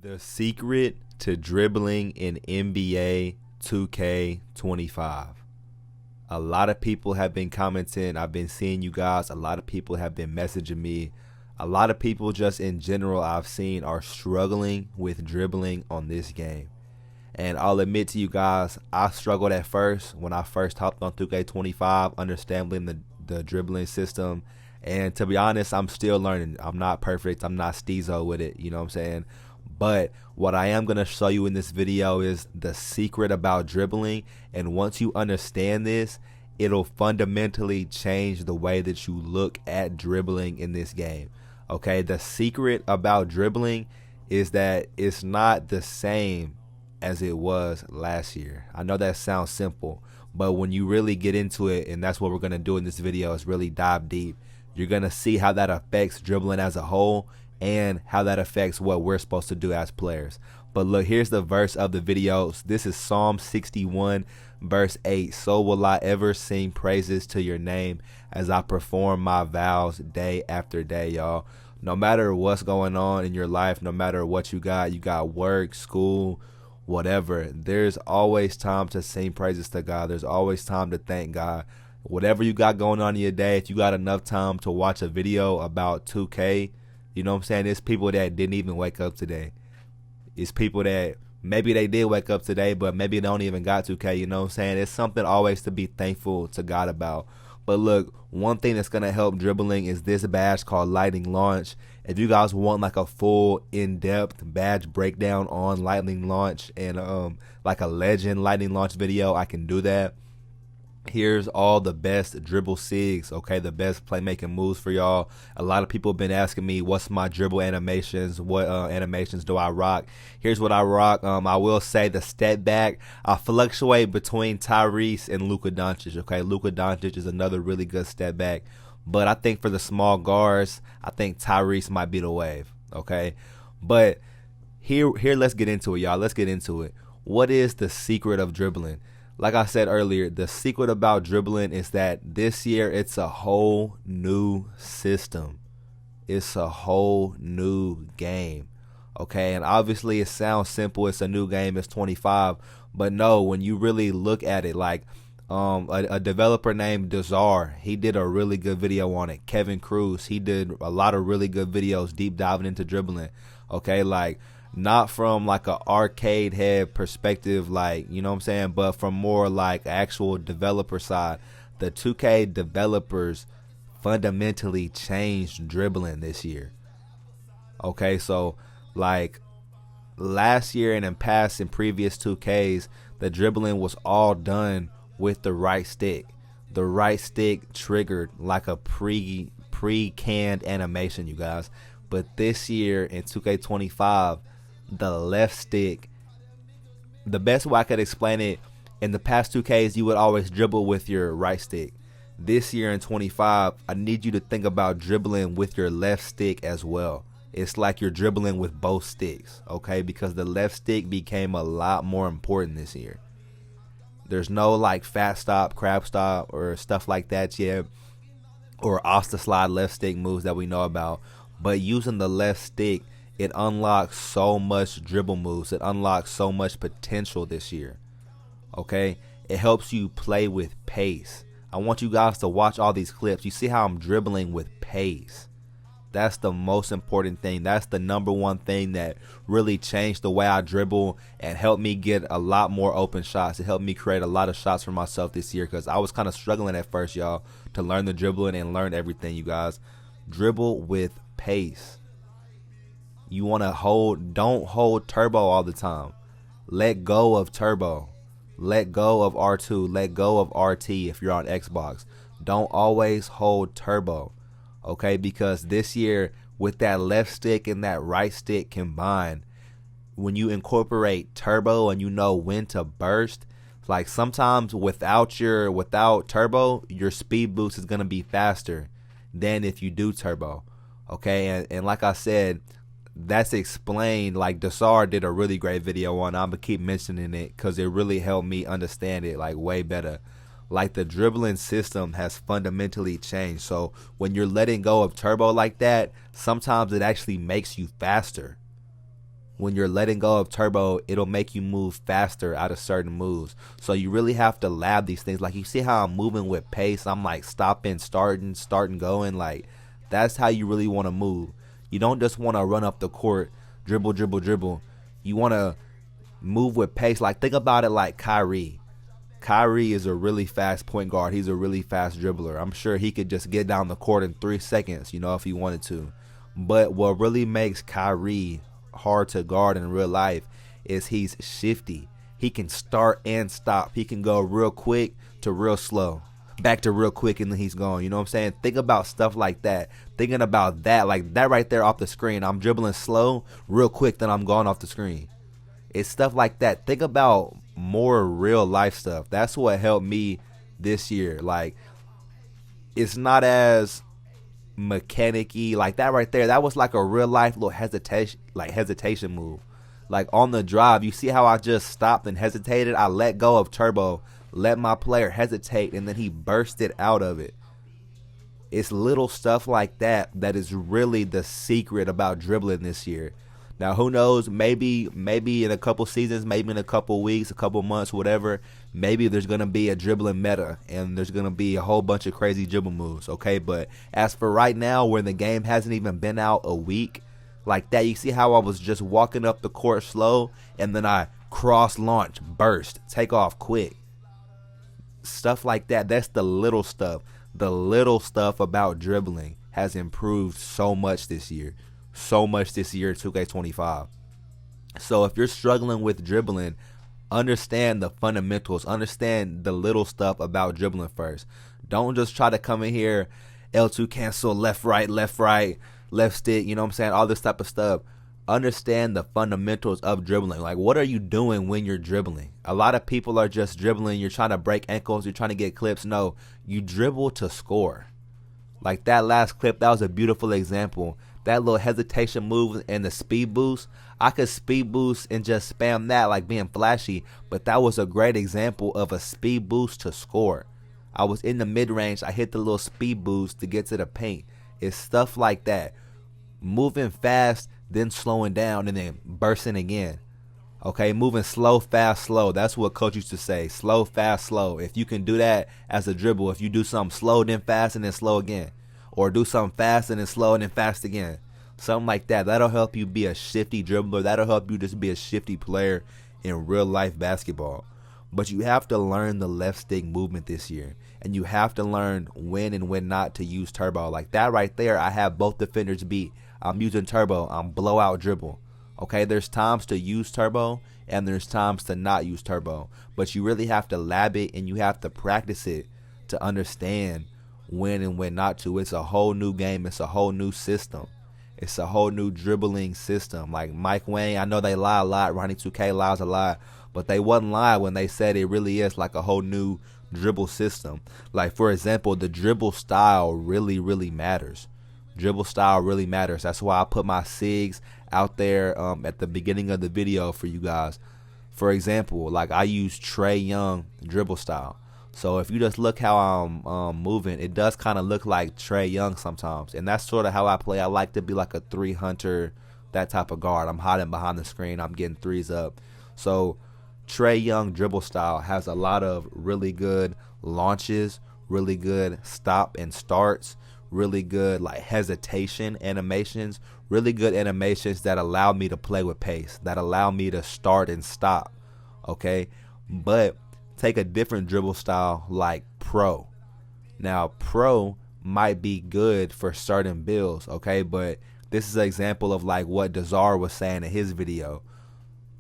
The secret to dribbling in NBA 2K25. A lot of people have been commenting. I've been seeing you guys. A lot of people have been messaging me. A lot of people just in general I've seen are struggling with dribbling on this game. And I'll admit to you guys, I struggled at first when I first hopped on 2K25, understanding the dribbling system. And to be honest, I'm still learning. I'm not perfect. I'm not Steezo with it. You know what I'm saying? But what I am going to show you in this video is the secret about dribbling. And once you understand this, it'll fundamentally change the way that you look at dribbling in this game. Okay, the secret about dribbling is that it's not the same as it was last year. I know that sounds simple, but when you really get into it, and that's what we're going to do in this video, is really dive deep. You're going to see how that affects dribbling as a whole and how that affects what we're supposed to do as players. But look, here's the verse of the video. This is Psalm 61 verse 8. So will I ever sing praises to your name as I perform my vows day after day, y'all. No matter what's going on in your life, no matter what you got work, school, whatever, there's always time to sing praises to God. There's always time to thank God. Whatever you got going on in your day, if you got enough time to watch a video about 2K, you know what I'm saying? It's people that didn't even wake up today. It's people that maybe they did wake up today, but maybe they don't even got 2K, you know what I'm saying? It's something always to be thankful to God about. But look, one thing that's going to help dribbling is this badge called Lightning Launch. If you guys want like a full in-depth badge breakdown on Lightning Launch and like a legend Lightning Launch video, I can do that. Here's all the best dribble sigs, okay, the best playmaking moves for y'all. A lot of people have been asking me what's my dribble animations, what animations do I rock. Here's what I rock. I will say the step back, I fluctuate between Tyrese and Luka Doncic, okay. Luka Doncic is another really good step back, but I think for the small guards, I think Tyrese might be the wave, okay. But here let's get into it, y'all. Let's get into it. What is the secret of dribbling? Like I said earlier, the secret about dribbling is that this year it's a whole new system. It's a whole new game. Okay, and obviously it sounds simple. It's a new game. It's 25. But no, when you really look at it, like a developer named Dazar, he did a really good video on it. Kevin Cruz, he did a lot of really good videos deep diving into dribbling. Okay, like not from like a arcade head perspective, like, you know what I'm saying, but from more like actual developer side. The 2K developers fundamentally changed dribbling this year. Okay, so like last year and in previous 2Ks, the dribbling was all done with the right stick. The right stick triggered like a pre-canned animation, you guys. But this year in 2K25, the left stick, the best way I could explain it, in the past 2Ks you would always dribble with your right stick. This year in 25, I need you to think about dribbling with your left stick as well. It's like you're dribbling with both sticks, okay, because the left stick became a lot more important this year. There's no like fat stop, crab stop, or stuff like that yet, or off the slide left stick moves that we know about. But using the left stick, it unlocks so much dribble moves. It unlocks so much potential this year. Okay? It helps you play with pace. I want you guys to watch all these clips. You see how I'm dribbling with pace. That's the most important thing. That's the number one thing that really changed the way I dribble and helped me get a lot more open shots. It helped me create a lot of shots for myself this year because I was kind of struggling at first, y'all, to learn the dribbling and learn everything, you guys. Dribble with pace. You want to don't hold turbo all the time. Let go of turbo. Let go of R2. Let go of RT if you're on Xbox. Don't always hold turbo. Okay, because this year with that left stick and that right stick combined, when you incorporate turbo and you know when to burst, like sometimes without turbo, your speed boost is going to be faster than if you do turbo. Okay, and like I said, that's explained, like Dasar did a really great video on. I'm gonna keep mentioning it because it really helped me understand it like way better. Like the dribbling system has fundamentally changed. So when you're letting go of turbo like that, sometimes it actually makes you faster. when you're letting go of turbo, it'll make you move faster out of certain moves. So you really have to lab these things. Like, you see how I'm moving with pace? I'm like stopping, starting, going. Like, that's how you really want to move. You don't just want to run up the court, dribble, dribble, dribble. You want to move with pace. Like, think about it like Kyrie. Kyrie is a really fast point guard. He's a really fast dribbler. I'm sure he could just get down the court in 3 seconds, if he wanted to. But what really makes Kyrie hard to guard in real life is he's shifty. He can start and stop. He can go real quick to real slow, back to real quick, and then he's gone. You know what I'm saying? Think about stuff like that. Thinking about that, like that right there off the screen. I'm dribbling slow, real quick, then I'm gone off the screen. It's stuff like that. Think about more real life stuff. That's what helped me this year. Like, it's not as mechanic-y. Like, that right there, that was like a real life little hesitation move. Like, on the drive, you see how I just stopped and hesitated? I let go of turbo, let my player hesitate, and then he bursted out of it. It's little stuff like that that is really the secret about dribbling this year. Now, who knows, maybe in a couple seasons, maybe in a couple weeks, a couple months, whatever, maybe there's going to be a dribbling meta and there's going to be a whole bunch of crazy dribble moves, okay? But as for right now, where the game hasn't even been out a week, like that, you see how I was just walking up the court slow and then I cross launch, burst, take off quick. Stuff like that, that's the little stuff. The little stuff about dribbling has improved so much this year. So much this year in 2K25. So if you're struggling with dribbling, understand the fundamentals, understand the little stuff about dribbling first. Don't just try to come in here, L2 cancel, left, right, left stick, you know what I'm saying, all this type of stuff. Understand the fundamentals of dribbling. Like, what are you doing when you're dribbling? A lot of people are just dribbling. You're trying to break ankles, you're trying to get clips. No, you dribble to score. Like that last clip, that was a beautiful example. That little hesitation move and the speed boost, I could speed boost and just spam that like being flashy, but that was a great example of a speed boost to score. I was in the mid-range, I hit the little speed boost to get to the paint. It's stuff like that. Moving fast, then slowing down, and then bursting again. Okay, moving slow, fast, slow. That's what coach used to say. Slow, fast, slow. If you can do that as a dribble, if you do something slow, then fast, and then slow again. Or do something fast and then slow and then fast again. Something like that. That'll help you be a shifty dribbler. That'll help you just be a shifty player in real life basketball. But you have to learn the left stick movement this year. And you have to learn when and when not to use turbo. Like that right there, I have both defenders beat. I'm using turbo. I'm blowout dribble. Okay, there's times to use turbo and there's times to not use turbo. But you really have to lab it and you have to practice it to understand when and when not to. It's a whole new game. It's a whole new system. It's a whole new dribbling system. Like Mike Wayne, I know they lie a lot. Ronnie 2K lies a lot. But they wasn't lying when they said it really is like a whole new dribble system. Like, for example, the dribble style really, really matters. Dribble style really matters. That's why I put my SIGs out there at the beginning of the video for you guys. For example, like I use Trae Young dribble style. So if you just look how I'm moving, it does kind of look like Trae Young sometimes. And that's sort of how I play. I like to be like a 3-hunter, that type of guard. I'm hiding behind the screen. I'm getting threes up. So Trae Young dribble style has a lot of really good launches, really good stop and starts, really good like hesitation animations, really good animations that allow me to play with pace, that allow me to start and stop. Okay? But take a different dribble style like pro. Now, pro might be good for certain builds, okay? But this is an example of like what Dazar was saying in his video.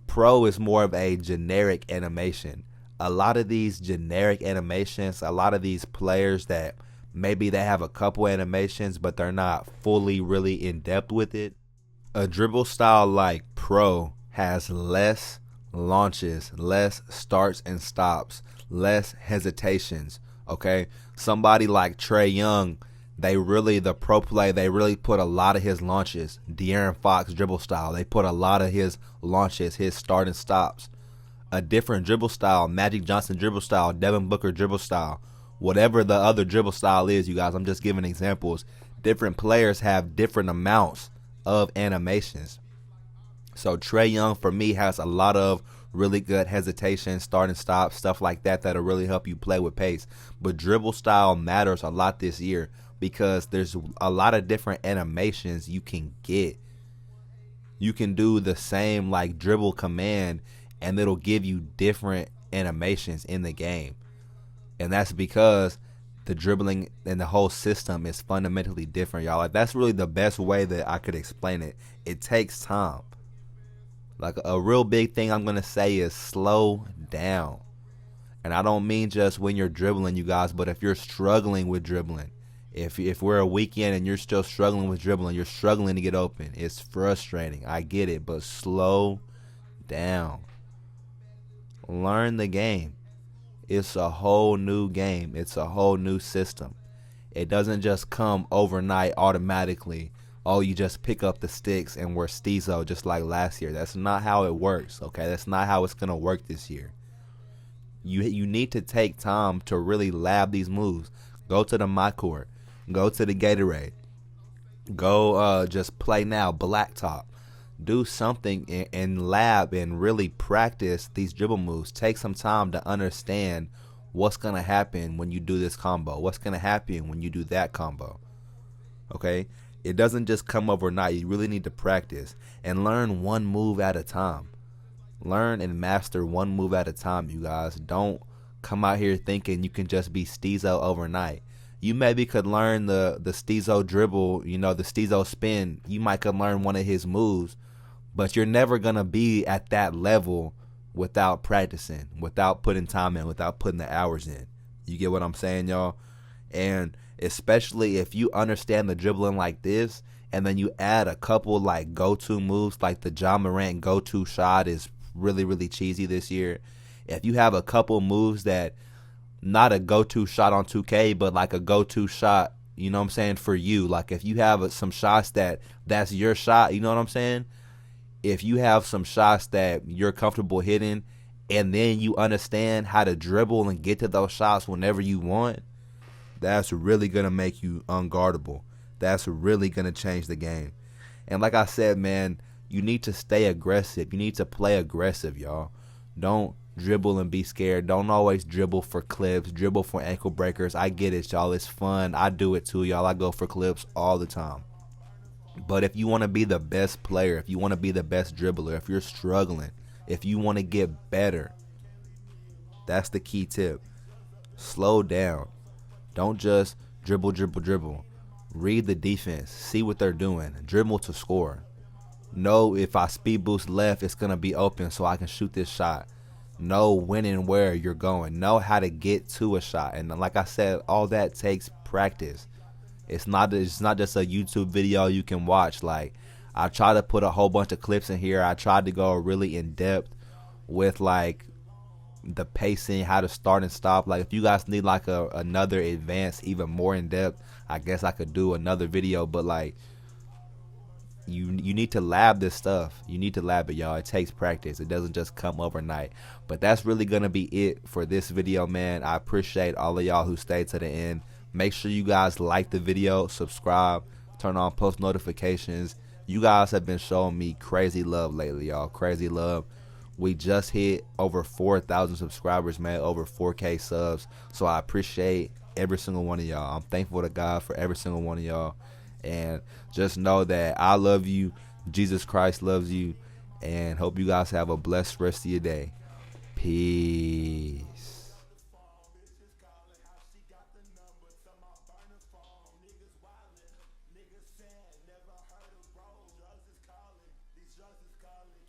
Pro is more of a generic animation. A lot of these generic animations, a lot of these players that maybe they have a couple animations, but they're not fully really in depth with it. A dribble style like pro has less launches, less starts and stops, less hesitations. Okay, somebody like Trae Young, the pro play, they really put a lot of his launches. De'Aaron Fox dribble style, they put a lot of his launches, his start and stops. A different dribble style, Magic Johnson dribble style, Devin Booker dribble style, whatever the other dribble style is, you guys, I'm just giving examples. Different players have different amounts of animations. So Trey Young for me has a lot of really good hesitation, start and stop, stuff like that that'll really help you play with pace. But dribble style matters a lot this year because there's a lot of different animations you can get. You can do the same like dribble command and it'll give you different animations in the game. And that's because the dribbling and the whole system is fundamentally different, y'all. Like, that's really the best way that I could explain it. It takes time. Like, a real big thing I'm going to say is slow down. And I don't mean just when you're dribbling, you guys, but if you're struggling with dribbling, if we're a weekend and you're still struggling with dribbling, you're struggling to get open, it's frustrating. I get it, but slow down. Learn the game. It's a whole new game. It's a whole new system. It doesn't just come overnight automatically. Oh, you just pick up the sticks and we're Steezo just like last year. That's not how it works, okay? That's not how it's going to work this year. You need to take time to really lab these moves. Go to the My Court. Go to the Gatorade. Go just play now, Blacktop. Do something in lab and really practice these dribble moves. Take some time to understand what's going to happen when you do this combo. What's going to happen when you do that combo. Okay? It doesn't just come overnight. You really need to practice and learn one move at a time. Learn and master one move at a time, you guys. Don't come out here thinking you can just be Steezo overnight. You maybe could learn the Steezo dribble, the Steezo spin. You might could learn one of his moves, but you're never going to be at that level without practicing, without putting time in, without putting the hours in. You get what I'm saying, y'all? And especially if you understand the dribbling like this, and then you add a couple like go-to moves, like the John Morant go-to shot is really, really cheesy this year. If you have a couple moves that, not a go-to shot on 2K, but like a go-to shot, you know what I'm saying, for you. Like if you have some shots that's your shot, you know what I'm saying? If you have some shots that you're comfortable hitting and then you understand how to dribble and get to those shots whenever you want, that's really going to make you unguardable. That's really going to change the game. And like I said, man, you need to stay aggressive. You need to play aggressive, y'all. Don't dribble and be scared. Don't always dribble for clips, dribble for ankle breakers. I get it, y'all. It's fun. I do it too, y'all. I go for clips all the time. But if you want to be the best player, if you want to be the best dribbler, if you're struggling, if you want to get better, that's the key tip. Slow down. Don't just dribble, dribble, dribble. Read the defense. See what they're doing. Dribble to score. Know if I speed boost left, it's going to be open so I can shoot this shot. Know when and where you're going. Know how to get to a shot. And like I said, all that takes practice. It's not just a YouTube video you can watch. Like, I try to put a whole bunch of clips in here. I tried to go really in depth with like the pacing, how to start and stop. Like, if you guys need like another advanced, even more in depth, I guess I could do another video. But like, you need to lab this stuff. You need to lab it, y'all. It takes practice. It doesn't just come overnight. But that's really gonna be it for this video, man. I appreciate all of y'all who stayed to the end. Make sure you guys like the video, subscribe, turn on post notifications. You guys have been showing me crazy love lately, y'all. Crazy love. We just hit over 4,000 subscribers, man. Over 4K subs. So I appreciate every single one of y'all. I'm thankful to God for every single one of y'all. And just know that I love you. Jesus Christ loves you. And hope you guys have a blessed rest of your day. Peace. Never heard of bro, drugs is calling, these drugs is calling.